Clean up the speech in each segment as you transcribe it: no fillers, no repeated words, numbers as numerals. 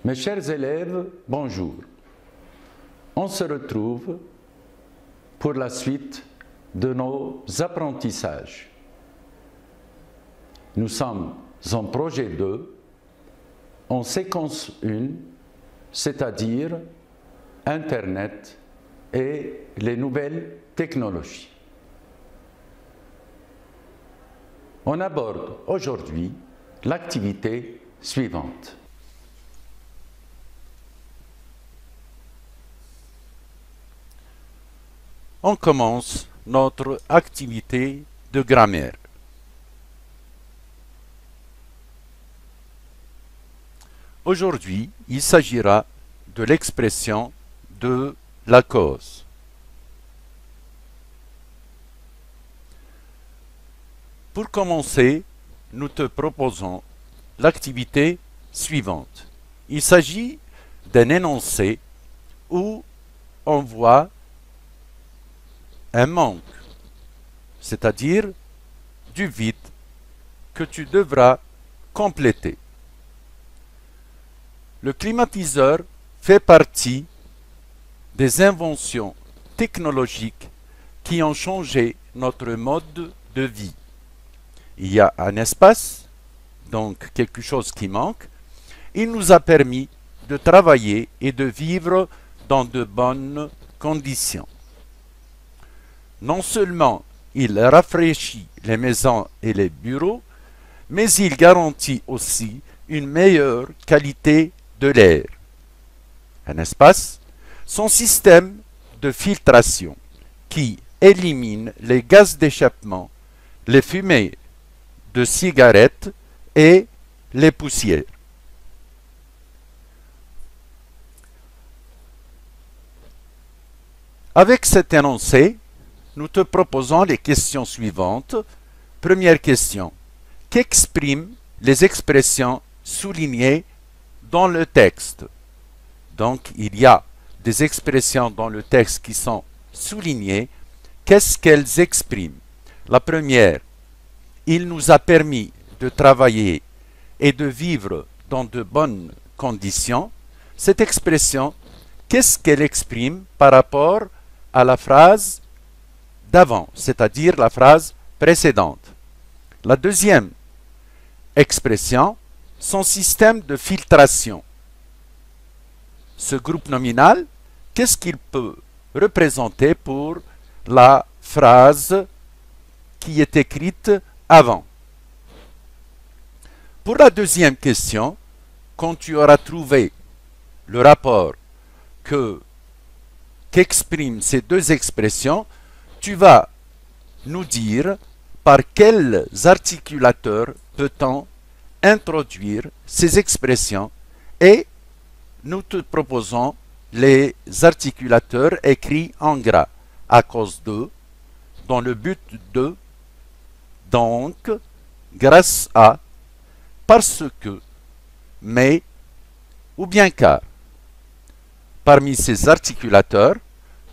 Mes chers élèves, bonjour. On se retrouve pour la suite de nos apprentissages. Nous sommes en projet 2, en séquence 1, c'est-à-dire Internet et les nouvelles technologies. On aborde aujourd'hui l'activité suivante. On commence notre activité de grammaire. Aujourd'hui, il s'agira de l'expression de la cause. Pour commencer, nous te proposons l'activité suivante. Il s'agit d'un énoncé où on voit un manque, c'est-à-dire du vide que tu devras compléter. Le climatiseur fait partie des inventions technologiques qui ont changé notre mode de vie. Il y a un espace, donc quelque chose qui manque. Il nous a permis de travailler et de vivre dans de bonnes conditions. Non seulement il rafraîchit les maisons et les bureaux, mais il garantit aussi une meilleure qualité de l'air. Un espace, son système de filtration qui élimine les gaz d'échappement, les fumées de cigarettes et les poussières. Avec cet énoncé, nous te proposons les questions suivantes. Première question. Qu'expriment les expressions soulignées dans le texte? Donc, il y a des expressions dans le texte qui sont soulignées. Qu'est-ce qu'elles expriment? La première, il nous a permis de travailler et de vivre dans de bonnes conditions. Cette expression, qu'est-ce qu'elle exprime par rapport à la phrase d'avant, c'est-à-dire la phrase précédente? La deuxième expression, son système de filtration. Ce groupe nominal, qu'est-ce qu'il peut représenter pour la phrase qui est écrite avant? Pour la deuxième question, quand tu auras trouvé le rapport qu'expriment ces deux expressions, tu vas nous dire par quels articulateurs peut-on introduire ces expressions, et nous te proposons les articulateurs écrits en gras: à cause de, dans le but de, donc, grâce à, parce que, mais ou bien car. Parmi ces articulateurs,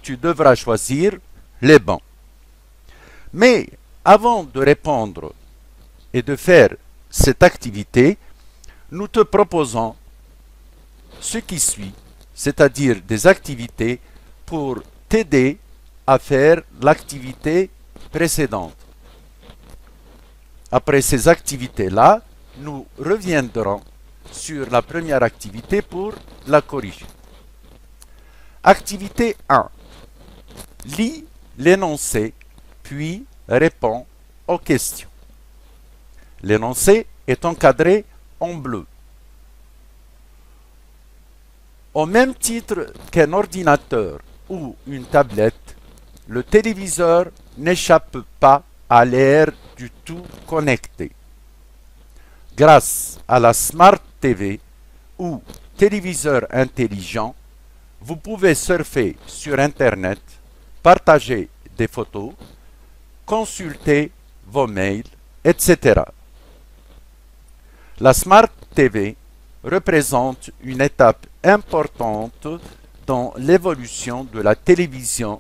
tu devras choisir les bons. Mais avant de répondre et de faire cette activité, nous te proposons ce qui suit, c'est-à-dire des activités pour t'aider à faire l'activité précédente. Après ces activités-là, nous reviendrons sur la première activité pour la corriger. Activité 1. Lis l'énoncé, puis réponds aux questions. L'énoncé est encadré en bleu. Au même titre qu'un ordinateur ou une tablette, le téléviseur n'échappe pas à l'ère du tout connecté. Grâce à la Smart TV ou téléviseur intelligent, vous pouvez surfer sur Internet, partager des photos, consulter vos mails, etc. La Smart TV représente une étape importante dans l'évolution de la télévision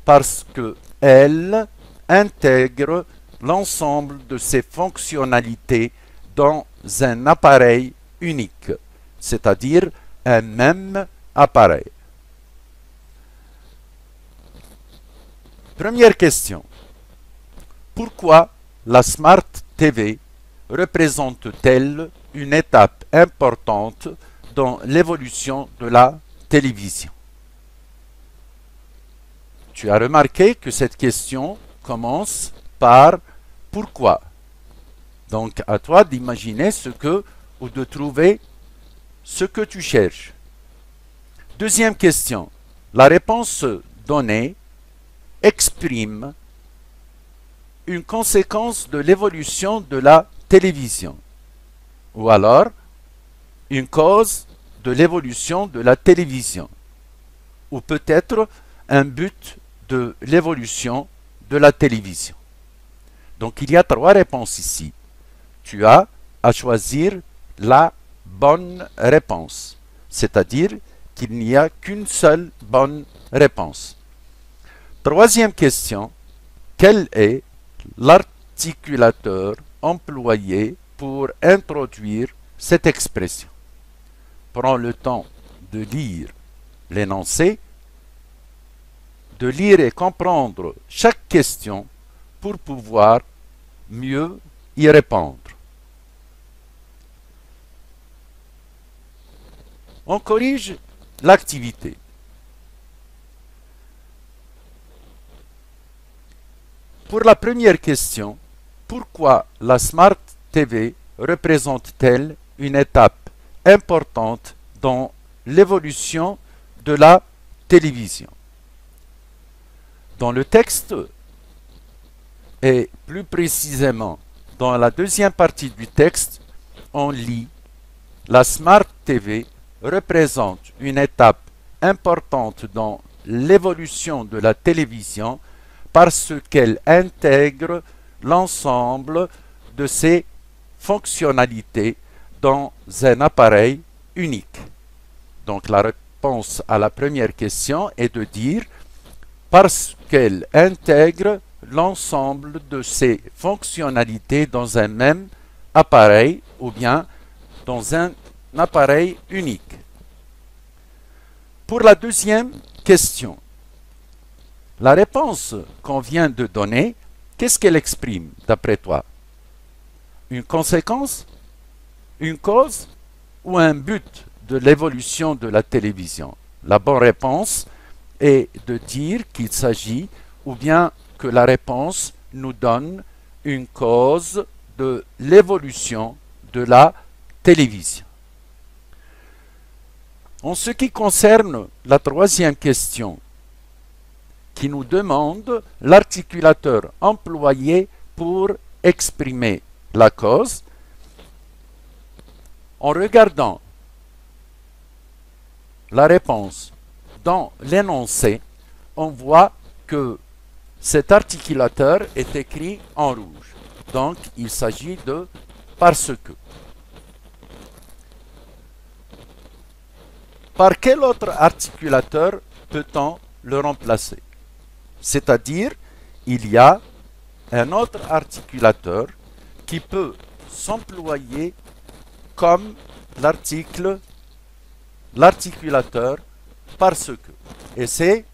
parce qu'elle intègre l'ensemble de ses fonctionnalités dans un appareil unique, c'est-à-dire un même appareil. Première question. Pourquoi la Smart TV représente-t-elle une étape importante dans l'évolution de la télévision? Tu as remarqué que cette question commence par « Pourquoi ?» Donc, à toi d'imaginer ce que ou de trouver ce que tu cherches. Deuxième question. La réponse donnée exprime une conséquence de l'évolution de la télévision, ou alors une cause de l'évolution de la télévision, ou peut-être un but de l'évolution de la télévision. Donc il y a trois réponses ici. Tu as à choisir la bonne réponse, c'est-à-dire qu'il n'y a qu'une seule bonne réponse. Troisième question. Quel est l'articulateur employé pour introduire cette expression? Prends le temps de lire l'énoncé, de lire et comprendre chaque question pour pouvoir mieux y répondre. On corrige l'activité. Pour la première question, pourquoi la Smart TV représente-t-elle une étape importante dans l'évolution de la télévision? Dans le texte, et plus précisément dans la deuxième partie du texte, on lit « La Smart TV représente une étape importante dans l'évolution de la télévision parce qu'elle intègre l'ensemble de ses fonctionnalités dans un appareil unique. » Donc la réponse à la première question est de dire « parce qu'elle intègre l'ensemble de ses fonctionnalités dans un même appareil ou bien dans un appareil unique. » Pour la deuxième question, la réponse qu'on vient de donner, qu'est-ce qu'elle exprime d'après toi? Une conséquence, une cause ou un but de l'évolution de la télévision? La bonne réponse est de dire qu'il s'agit ou bien que la réponse nous donne une cause de l'évolution de la télévision. En ce qui concerne la troisième question, qui nous demande l'articulateur employé pour exprimer la cause, en regardant la réponse dans l'énoncé, on voit que cet articulateur est écrit en rouge. Donc, il s'agit de « parce que ». Par quel autre articulateur peut-on le remplacer? C'est-à-dire, il y a un autre articulateur qui peut s'employer comme l'articulateur parce que. Et c'est,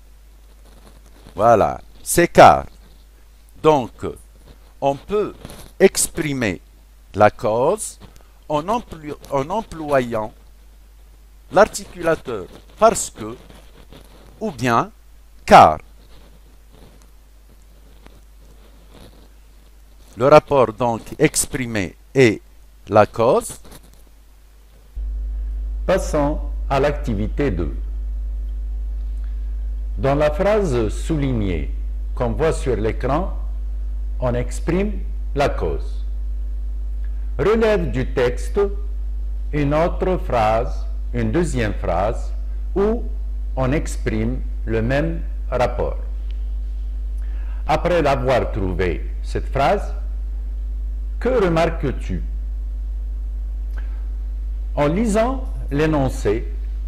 voilà, c'est car. Donc, on peut exprimer la cause en employant l'articulateur parce que ou bien car. Le rapport donc exprimé est la cause. Passons à l'activité 2. Dans la phrase soulignée qu'on voit sur l'écran, on exprime la cause. Relève du texte une autre phrase, une deuxième phrase, où on exprime le même rapport. Après l'avoir trouvé, cette phrase, que remarques-tu? En lisant l'énoncé,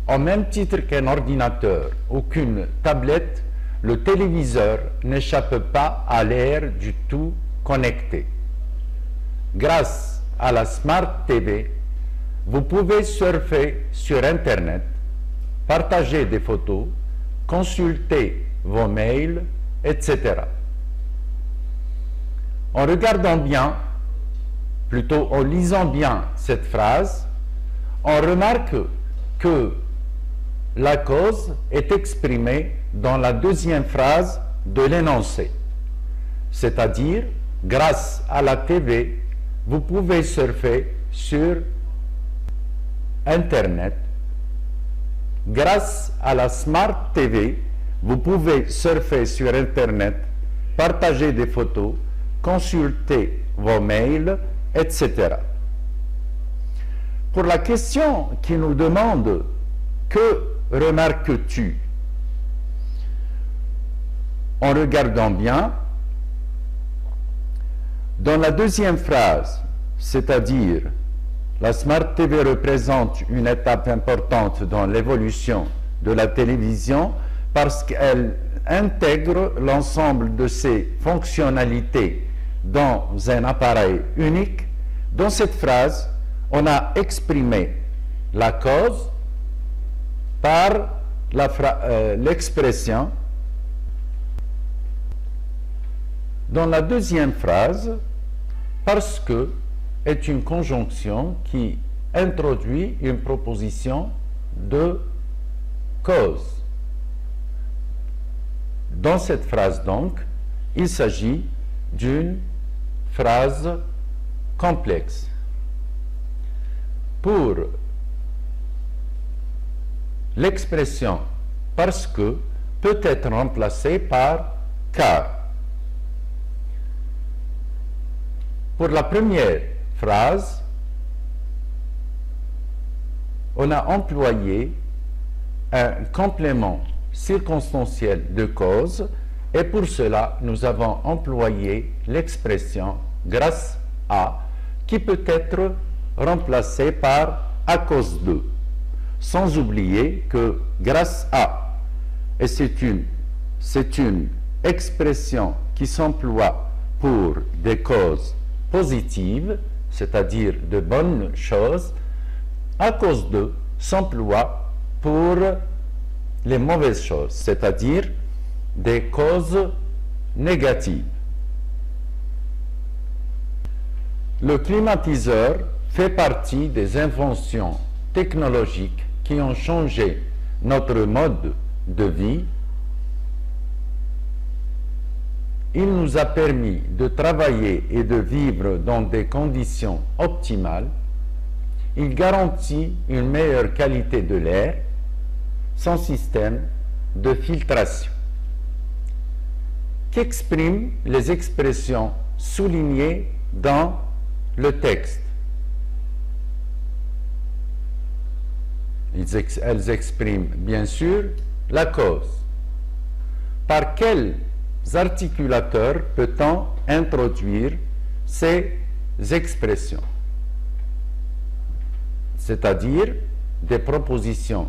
au même titre qu'un ordinateur ou qu'une tablette, le téléviseur n'échappe pas à l'ère du tout connecté. Grâce à la Smart TV, vous pouvez surfer sur Internet partagez des photos, consultez vos mails, etc. En regardant bien, plutôt en lisant bien cette phrase, on remarque que la cause est exprimée dans la deuxième phrase de l'énoncé. C'est-à-dire, grâce à la TV, vous pouvez surfer sur Internet. Grâce à la Smart TV, vous pouvez surfer sur Internet, partager des photos, consulter vos mails, etc. Pour la question qui nous demande « Que remarques-tu » en regardant bien, dans la deuxième phrase, c'est-à-dire la Smart TV représente une étape importante dans l'évolution de la télévision parce qu'elle intègre l'ensemble de ses fonctionnalités dans un appareil unique. Dans cette phrase, on a exprimé la cause par l'expression. Dans la deuxième phrase, parce que est une conjonction qui introduit une proposition de cause. Dans cette phrase donc, il s'agit d'une phrase complexe. Pour l'expression « parce que » peut être remplacée par « car ». Pour la première phrase, on a employé un complément circonstanciel de cause et pour cela, nous avons employé l'expression « grâce à » qui peut être remplacée par « à cause de », sans oublier que « grâce à » et c'est une expression qui s'emploie pour des causes positives, c'est-à-dire de bonnes choses, à cause de s'emploie pour les mauvaises choses, c'est-à-dire des causes négatives. Le climatiseur fait partie des inventions technologiques qui ont changé notre mode de vie. Il nous a permis de travailler et de vivre dans des conditions optimales. Il garantit une meilleure qualité de l'air, son système de filtration. Qu'expriment les expressions soulignées dans le texte? Elles expriment bien sûr la cause. Par quels articulateurs peut-on introduire ces expressions? C'est-à-dire des propositions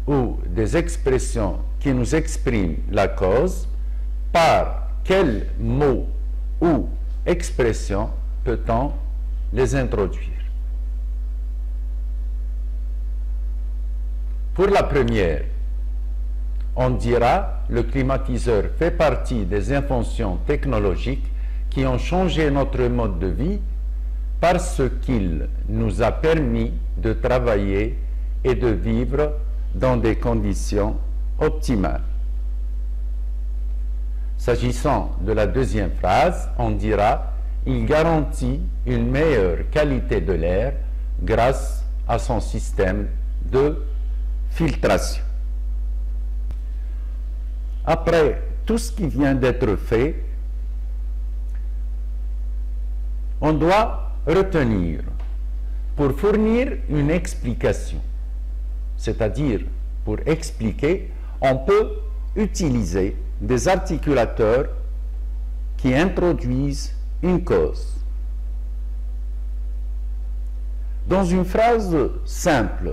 ou des expressions qui nous expriment la cause, par quels mots ou expressions peut-on les introduire? Pour la première, on dira le climatiseur fait partie des inventions technologiques qui ont changé notre mode de vie parce qu'il nous a permis de travailler et de vivre dans des conditions optimales. S'agissant de la deuxième phrase, on dira « Il garantit une meilleure qualité de l'air grâce à son système de filtration ». Après tout ce qui vient d'être fait, on doit retenir pour fournir une explication, c'est-à-dire pour expliquer, on peut utiliser des articulateurs qui introduisent une cause. Dans une phrase simple,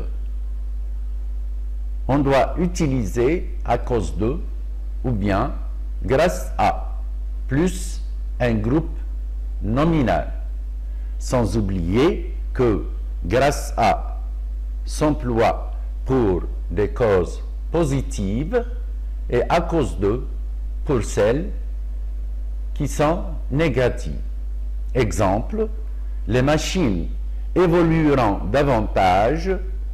on doit utiliser à cause de ou bien grâce à plus un groupe nominal, sans oublier que grâce à s'emploie pour des causes positives et à cause d'eux pour celles qui sont négatives. Exemple, les machines évolueront davantage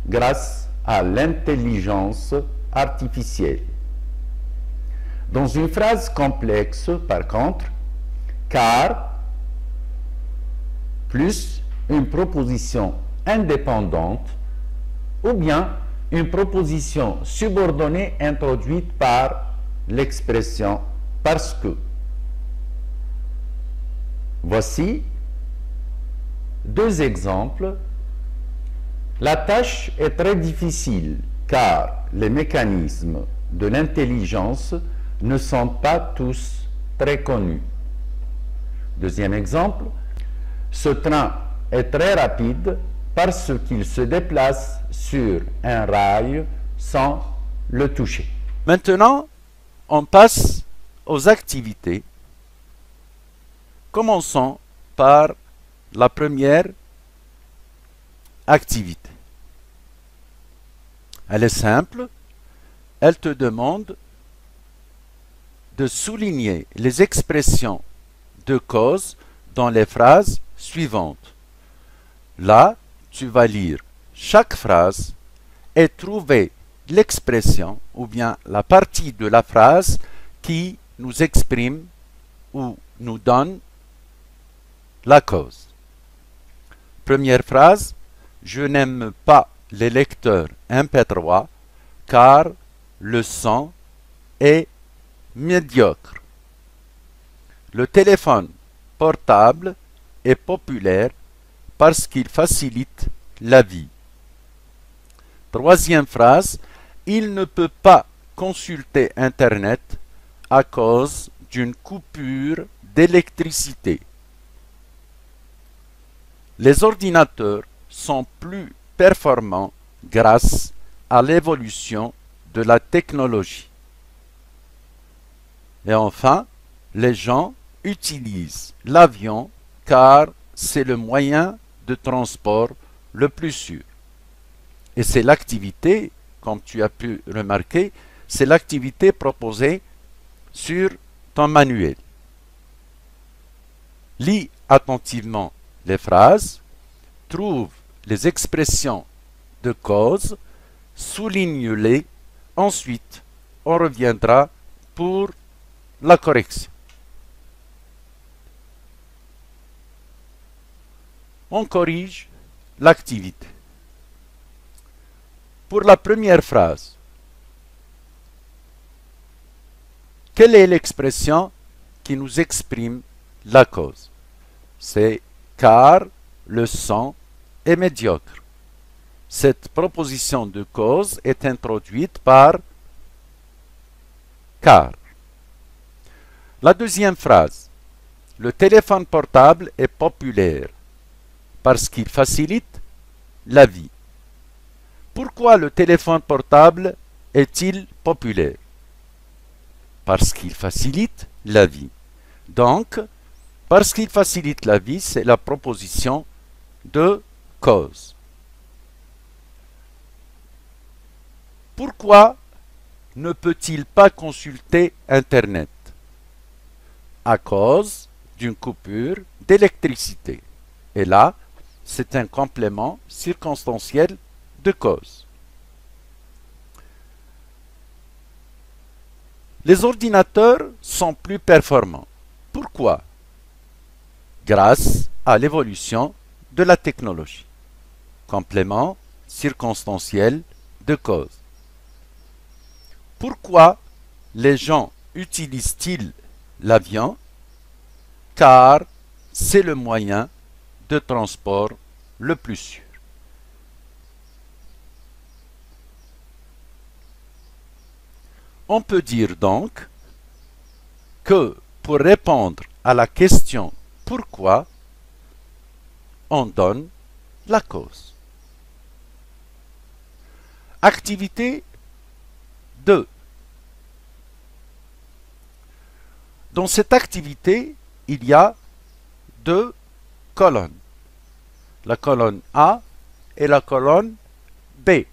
grâce à l'intelligence artificielle. Dans une phrase complexe, par contre, car plus une proposition indépendante ou bien une proposition subordonnée introduite par l'expression parce que. Voici deux exemples. La tâche est très difficile car les mécanismes de l'intelligence ne sont pas tous très connus. Deuxième exemple, ce train est très rapide parce qu'il se déplace sur un rail sans le toucher. Maintenant, on passe aux activités. Commençons par la première activité. Elle est simple. Elle te demande de souligner les expressions de cause dans les phrases suivantes. Là, tu vas lire chaque phrase et trouver l'expression ou bien la partie de la phrase qui nous exprime ou nous donne la cause. Première phrase, je n'aime pas les lecteurs MP3 car le son est médiocre. Le téléphone portable est populaire parce qu'il facilite la vie. Troisième phrase, il ne peut pas consulter Internet à cause d'une coupure d'électricité. Les ordinateurs sont plus performants grâce à l'évolution de la technologie. Et enfin, les gens utilisent l'avion car c'est le moyen de transport le plus sûr. Et c'est l'activité, comme tu as pu remarquer, c'est l'activité proposée sur ton manuel. Lis attentivement les phrases, trouve les expressions de cause, souligne-les, ensuite on reviendra pour la correction. On corrige l'activité. Pour la première phrase, quelle est l'expression qui nous exprime la cause? C'est car le son est médiocre. Cette proposition de cause est introduite par car. La deuxième phrase, le téléphone portable est populaire parce qu'il facilite la vie. Pourquoi le téléphone portable est-il populaire? Parce qu'il facilite la vie. Donc, parce qu'il facilite la vie, c'est la proposition de cause. Pourquoi ne peut-il pas consulter Internet? À cause d'une coupure d'électricité. Et là, c'est un complément circonstanciel de cause. Les ordinateurs sont plus performants. Pourquoi? Grâce à l'évolution de la technologie. Complément circonstanciel de cause. Pourquoi les gens utilisent-ils l'avion? Car c'est le moyen de transport le plus sûr. On peut dire donc que pour répondre à la question pourquoi, on donne la cause. Activité 2. Dans cette activité, il y a deux colonnes. La colonne A et la colonne B.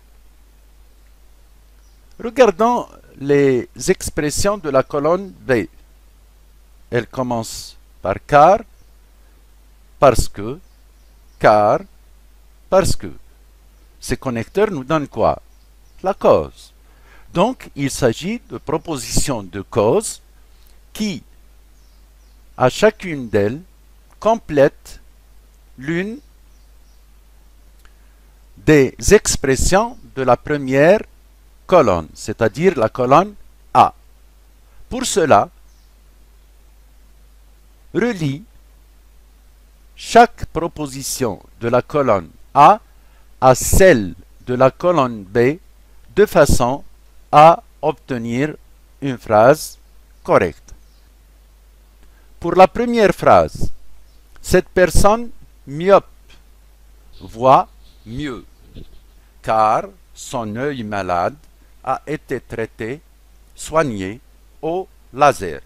Regardons les expressions de la colonne B. Elles commencent par car, parce que, car, parce que. Ces connecteurs nous donnent quoi? La cause. Donc, il s'agit de propositions de cause qui, à chacune d'elles, complètent l'une des expressions de la première colonne, c'est-à-dire la colonne A. Pour cela, relie chaque proposition de la colonne A à celle de la colonne B de façon à obtenir une phrase correcte. Pour la première phrase, cette personne myope voit mieux, car son œil malade a été traité, soigné au laser.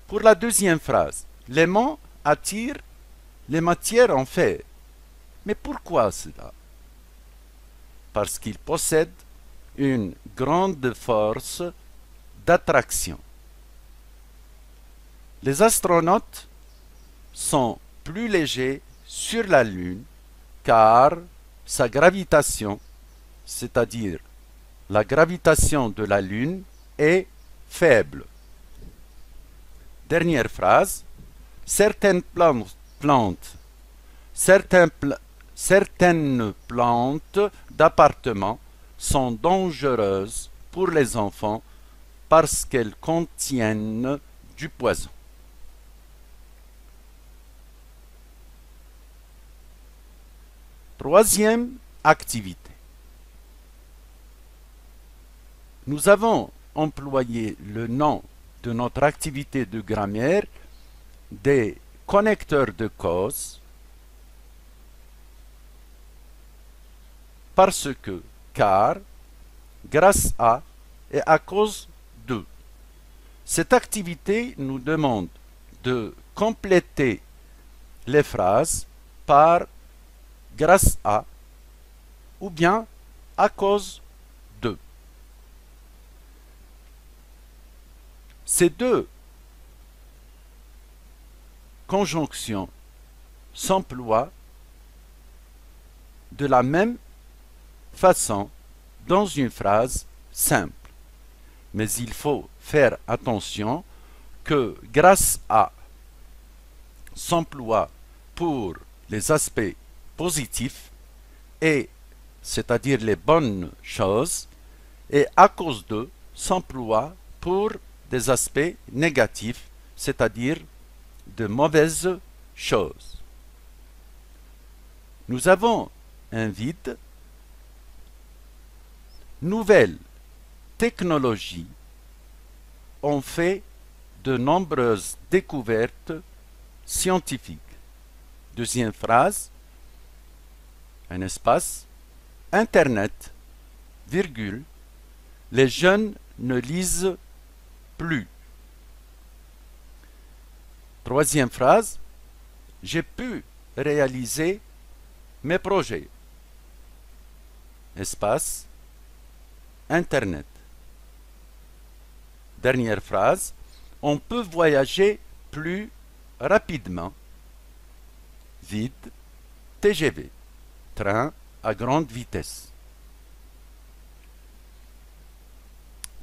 Pour la deuxième phrase, l'aimant attire les matières en fer. Mais pourquoi cela? Parce qu'il possède une grande force d'attraction. Les astronautes sont plus légers sur la Lune car sa gravitation, c'est-à-dire la gravitation de la Lune, est faible. Dernière phrase. Certaines plantes d'appartement sont dangereuses pour les enfants parce qu'elles contiennent du poison. Troisième activité. Nous avons employé le nom de notre activité de grammaire des connecteurs de cause parce que, car, grâce à et à cause de. Cette activité nous demande de compléter les phrases par grâce à ou bien à cause de. Ces deux conjonctions s'emploient de la même façon dans une phrase simple. Mais il faut faire attention que grâce à s'emploie pour les aspects positifs et c'est-à-dire les bonnes choses et à cause de s'emploie pour des aspects négatifs, c'est-à-dire de mauvaises choses. Nous avons un vide. Nouvelles technologies ont fait de nombreuses découvertes scientifiques. Deuxième phrase, un espace, Internet, virgule, les jeunes ne lisent plus. Troisième phrase, j'ai pu réaliser mes projets. Espace, Internet. Dernière phrase, on peut voyager plus rapidement. Vide, TGV, train à grande vitesse.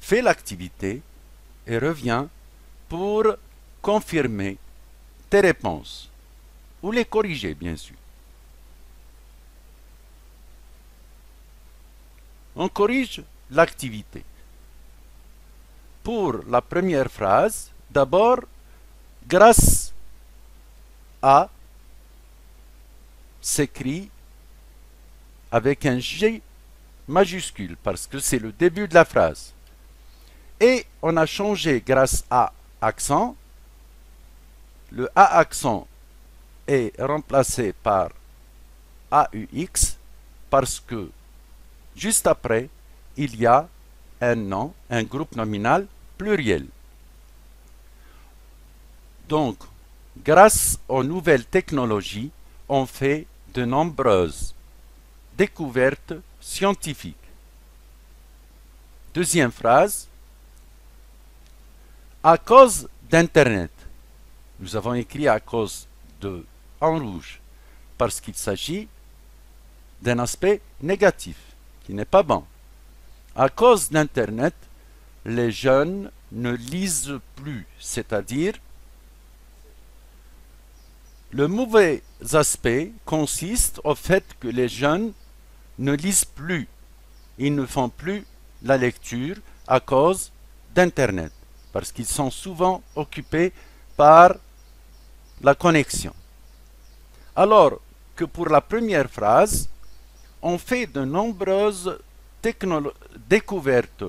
Fais l'activité et reviens pour confirmer tes réponses ou les corriger, bien sûr. On corrige l'activité. Pour la première phrase, d'abord, grâce à s'écrit avec un G majuscule parce que c'est le début de la phrase. Et on a changé grâce à accent. Le A accent est remplacé par AUX parce que juste après, il y a un nom, un groupe nominal pluriel. Donc, grâce aux nouvelles technologies, on fait de nombreuses découvertes scientifiques. Deuxième phrase. À cause d'Internet. Nous avons écrit à cause de en rouge parce qu'il s'agit d'un aspect négatif qui n'est pas bon. À cause d'Internet, les jeunes ne lisent plus, c'est-à-dire le mauvais aspect consiste au fait que les jeunes ne lisent plus, ils ne font plus la lecture à cause d'Internet, parce qu'ils sont souvent occupés par la connexion. Alors que pour la première phrase, on fait de nombreuses découvertes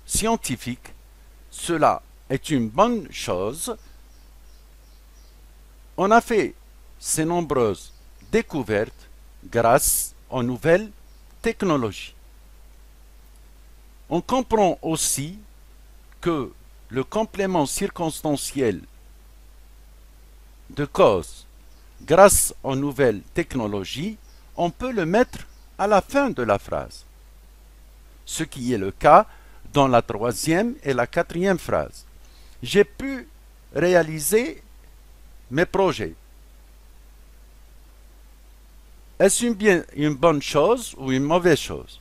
scientifiques, cela est une bonne chose. On a fait ces nombreuses découvertes grâce aux nouvelles technologies. On comprend aussi que le complément circonstanciel de cause, grâce aux nouvelles technologies, on peut le mettre à la fin de la phrase, ce qui est le cas dans la troisième et la quatrième phrase. J'ai pu réaliser mes projets. Est-ce une bonne chose ou une mauvaise chose?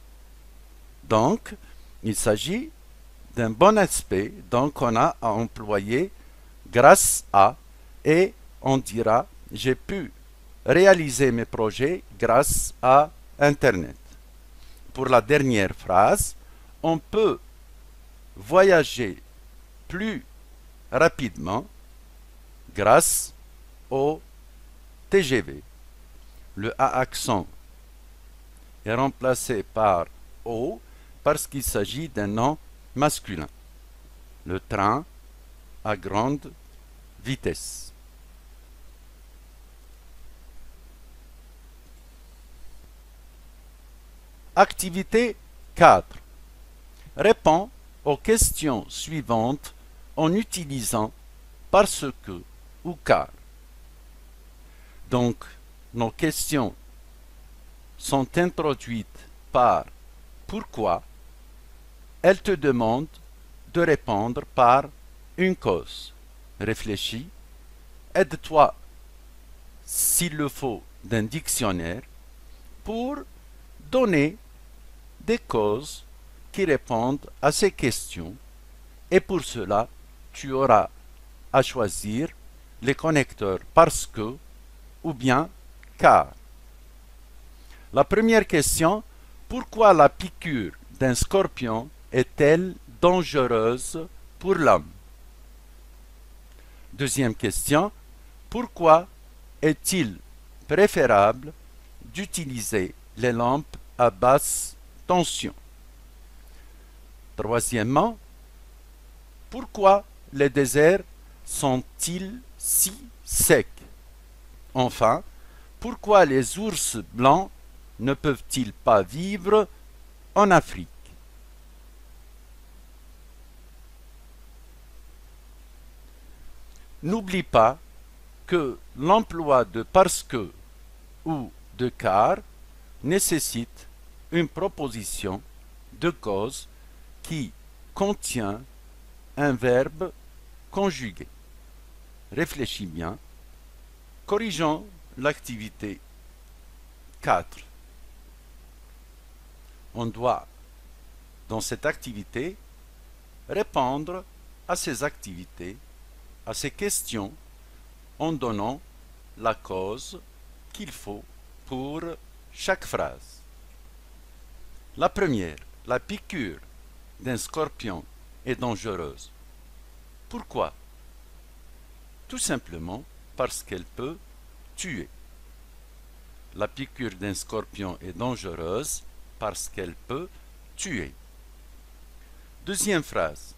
Donc, il s'agit d'un bon aspect, donc on a à employer grâce à, et on dira j'ai pu réaliser mes projets grâce à Internet. Pour la dernière phrase, on peut voyager plus rapidement grâce au TGV. Le A accent est remplacé par O parce qu'il s'agit d'un nom masculin. Le train à grande vitesse. Activité 4. Réponds aux questions suivantes en utilisant parce que ou car. Donc, nos questions sont introduites par pourquoi. Elles te demandent de répondre par une cause. Réfléchis, aide-toi, s'il le faut, d'un dictionnaire pour donner des causes qui répondent à ces questions, et pour cela, tu auras à choisir les connecteurs parce que ou bien car. La première question, pourquoi la piqûre d'un scorpion est-elle dangereuse pour l'homme? Deuxième question, pourquoi est-il préférable d'utiliser les lampes à basse tension? Troisièmement, pourquoi les déserts sont-ils si secs? Enfin, pourquoi les ours blancs ne peuvent-ils pas vivre en Afrique? N'oublie pas que l'emploi de parce que ou de car nécessite une proposition de cause qui contient un verbe conjugué. Réfléchis bien. Corrigeons l'activité 4. On doit, dans cette activité, répondre à ces activités, à ces questions, en donnant la cause qu'il faut pour chaque phrase. La première, la piqûre d'un scorpion est dangereuse. Pourquoi? Tout simplement parce qu'elle peut tuer. La piqûre d'un scorpion est dangereuse parce qu'elle peut tuer. Deuxième phrase.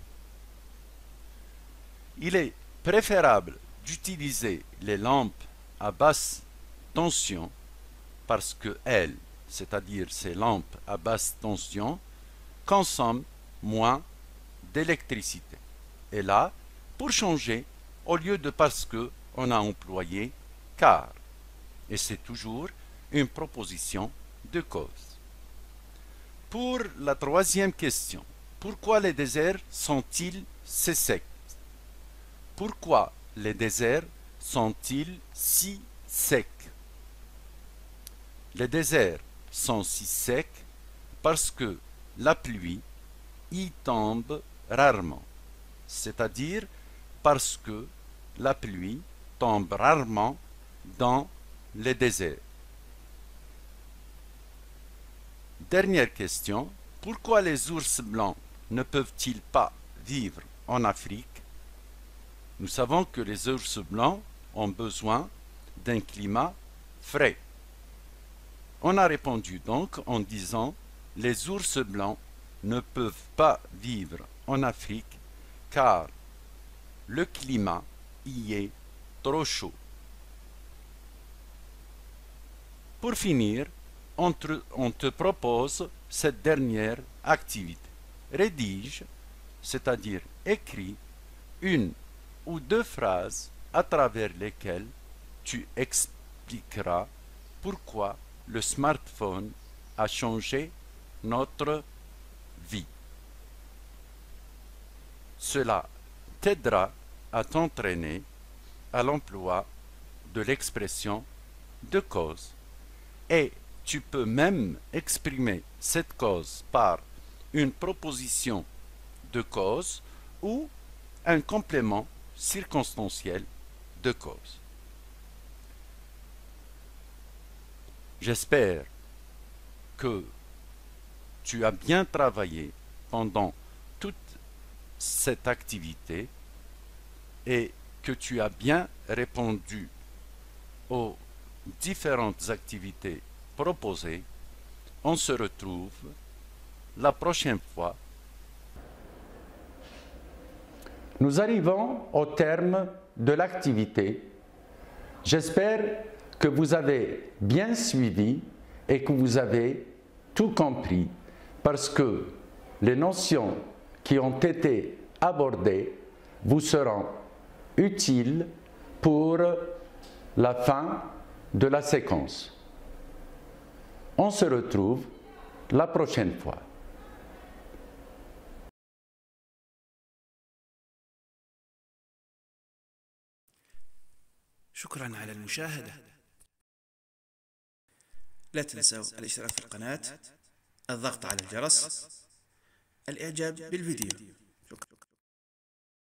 Il est préférable d'utiliser les lampes à basse tension parce que elles, c'est-à-dire ces lampes à basse tension, consomment moins d'électricité. Et là, pour changer, au lieu de parce que, on a employé car. Et c'est toujours une proposition de cause. Pour la troisième question, Pourquoi les déserts sont-ils si secs? Pourquoi les déserts sont-ils si secs? Les déserts sont si secs parce que la pluie y tombe rarement, c'est-à-dire parce que la pluie tombe rarement dans les déserts. Dernière question, pourquoi les ours blancs ne peuvent-ils pas vivre en Afrique? Nous savons que les ours blancs ont besoin d'un climat frais. On a répondu donc en disant « Les ours blancs ne peuvent pas vivre en Afrique car le climat y est trop chaud. » Pour finir, on te propose cette dernière activité. Rédige, c'est-à-dire écris, une ou deux phrases à travers lesquelles tu expliqueras pourquoi le smartphone a changé notre vie. Cela t'aidera à t'entraîner à l'emploi de l'expression de cause. Et tu peux même exprimer cette cause par une proposition de cause ou un complément circonstanciel de cause. J'espère que tu as bien travaillé pendant toute cette activité et que tu as bien répondu aux différentes activités proposées. On se retrouve la prochaine fois. Nous arrivons au terme de l'activité. J'espère que vous avez bien suivi et que vous avez tout compris parce que les notions qui ont été abordées vous seront utiles pour la fin de la séquence. On se retrouve la prochaine fois. شكرا على المشاهدة. لا تنسوا الاشتراك في القناة، الضغط على الجرس، الإعجاب بالفيديو.